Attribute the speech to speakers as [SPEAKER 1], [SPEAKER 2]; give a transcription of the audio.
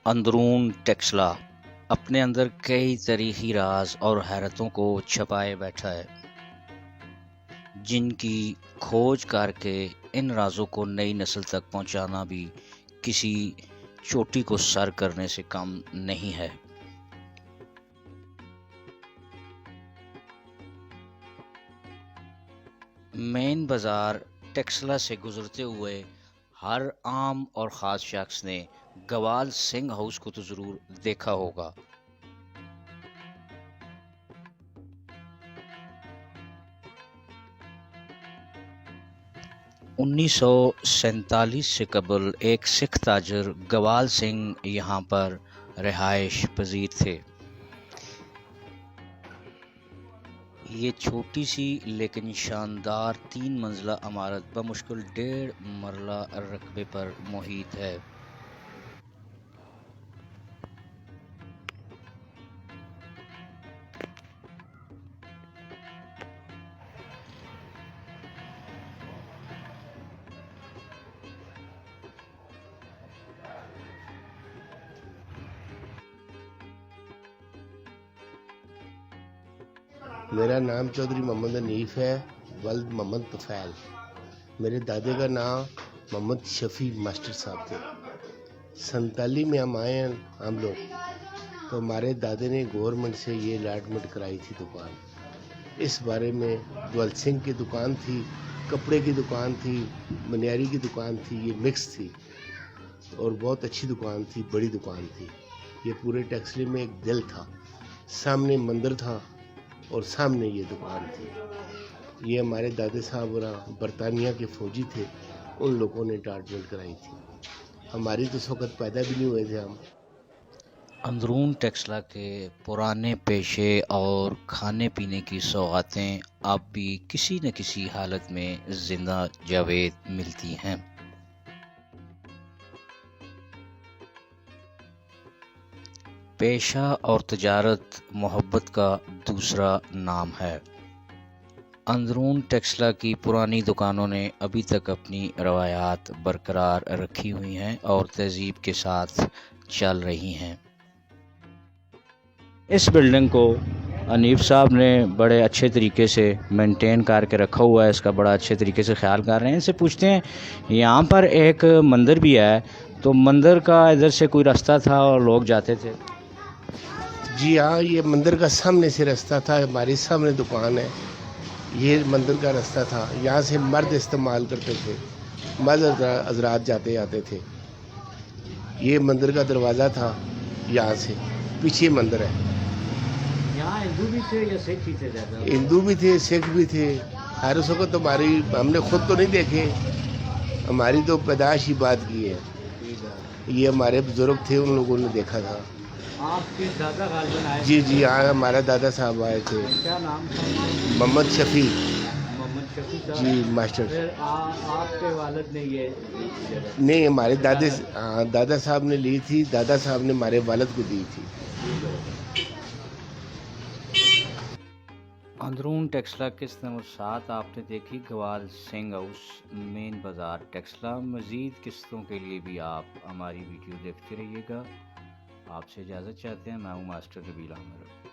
[SPEAKER 1] اندرون ٹیکسلا اپنے اندر کئی تاریخی راز اور حیرتوں کو چھپائے بیٹھا ہے، جن کی کھوج کر کے ان رازوں کو نئی نسل تک پہنچانا بھی کسی چوٹی کو سر کرنے سے کم نہیں ہے۔ مین بازار ٹیکسلا سے گزرتے ہوئے ہر عام اور خاص شخص نے گوال سنگھ ہاؤس کو تو ضرور دیکھا ہوگا۔ 1947 سے قبل ایک سکھ تاجر گوال سنگھ یہاں پر رہائش پذیر تھے۔ یہ چھوٹی سی لیکن شاندار 3 منزلہ عمارت بمشکل 1.5 مرلہ رقبے پر محیط ہے۔
[SPEAKER 2] میرا نام چودھری محمد حنیف ہے، ولد محمد طفیل۔ میرے دادے کا نام محمد شفیع ماسٹر صاحب تھے۔ 47 میں ہم آئے ہیں ہم لوگ، تو ہمارے دادے نے گورنمنٹ سے یہ الاٹمنٹ کرائی تھی دکان۔ اس بارے میں دول سنگھ کی دکان تھی، کپڑے کی دکان تھی، منیاری کی دکان تھی، یہ مکس تھی اور بہت اچھی دکان تھی، بڑی دکان تھی۔ یہ پورے ٹیکسلے میں ایک دل تھا، سامنے مندر تھا اور سامنے یہ دکان تھی۔ یہ ہمارے دادے صاحب برطانیہ کے فوجی تھے، ان لوگوں نے الاٹمنٹ کرائی تھی۔ ہماری تو اس وقت پیدا بھی نہیں ہوئے تھے ہم۔
[SPEAKER 1] اندرون ٹیکسلا کے پرانے پیشے اور کھانے پینے کی سوغاتیں اب بھی کسی نہ کسی حالت میں زندہ جاوید ملتی ہیں۔ پیشہ اور تجارت محبت کا دوسرا نام ہے۔ اندرون ٹیکسلا کی پرانی دکانوں نے ابھی تک اپنی روایات برقرار رکھی ہوئی ہیں اور تہذیب کے ساتھ چل رہی ہیں۔ اس بلڈنگ کو حنیف صاحب نے بڑے اچھے طریقے سے مینٹین کر کے رکھا ہوا ہے، اس کا بڑا اچھے طریقے سے خیال کر رہے ہیں۔ ان سے پوچھتے ہیں، یہاں پر ایک مندر بھی ہے، تو مندر کا ادھر سے کوئی راستہ تھا اور لوگ جاتے تھے؟
[SPEAKER 2] جی ہاں، یہ مندر کا سامنے سے راستہ تھا، ہماری سامنے دکان ہے، یہ مندر کا راستہ تھا۔ یہاں سے مرد استعمال کرتے تھے، مرد حضرات جاتے آتے تھے۔ یہ مندر کا دروازہ تھا، یہاں سے پیچھے مندر ہے۔
[SPEAKER 1] یہاں ہندو بھی تھے یا سکھ ہی تھے زیادہ؟
[SPEAKER 2] ہندو بھی تھے، سکھ بھی تھے۔ ہر اس وقت ہماری ہم نے خود تو نہیں دیکھے، ہماری تو پیدائش ہی بات کی ہے۔ یہ ہمارے بزرگ تھے، ان لوگوں نے دیکھا تھا۔
[SPEAKER 1] آپ کے دادا غالباً آئے؟
[SPEAKER 2] جی ہاں، ہمارا دادا صاحب آئے تھے۔
[SPEAKER 1] کیا نام تھا؟
[SPEAKER 2] محمد شفیع۔
[SPEAKER 1] محمد شفیع صاحب؟
[SPEAKER 2] جی ماسٹر۔
[SPEAKER 1] پھر آپ کے والد نے یہ
[SPEAKER 2] نہیں، ہمارے دادا صاحب نے لی تھی، دادا صاحب نے ہمارے والد کو دی تھی۔
[SPEAKER 1] اندرون ٹیکسلا قسط نمبر 7 آپ نے دیکھی، گوال سنگھ ہاؤس، مین بازار ٹیکسلا۔ مزید قسطوں کے لیے بھی آپ ہماری ویڈیو دیکھتے رہیے گا۔ آپ سے اجازت چاہتے ہیں، میں ہوں ماسٹر نبیل عامر۔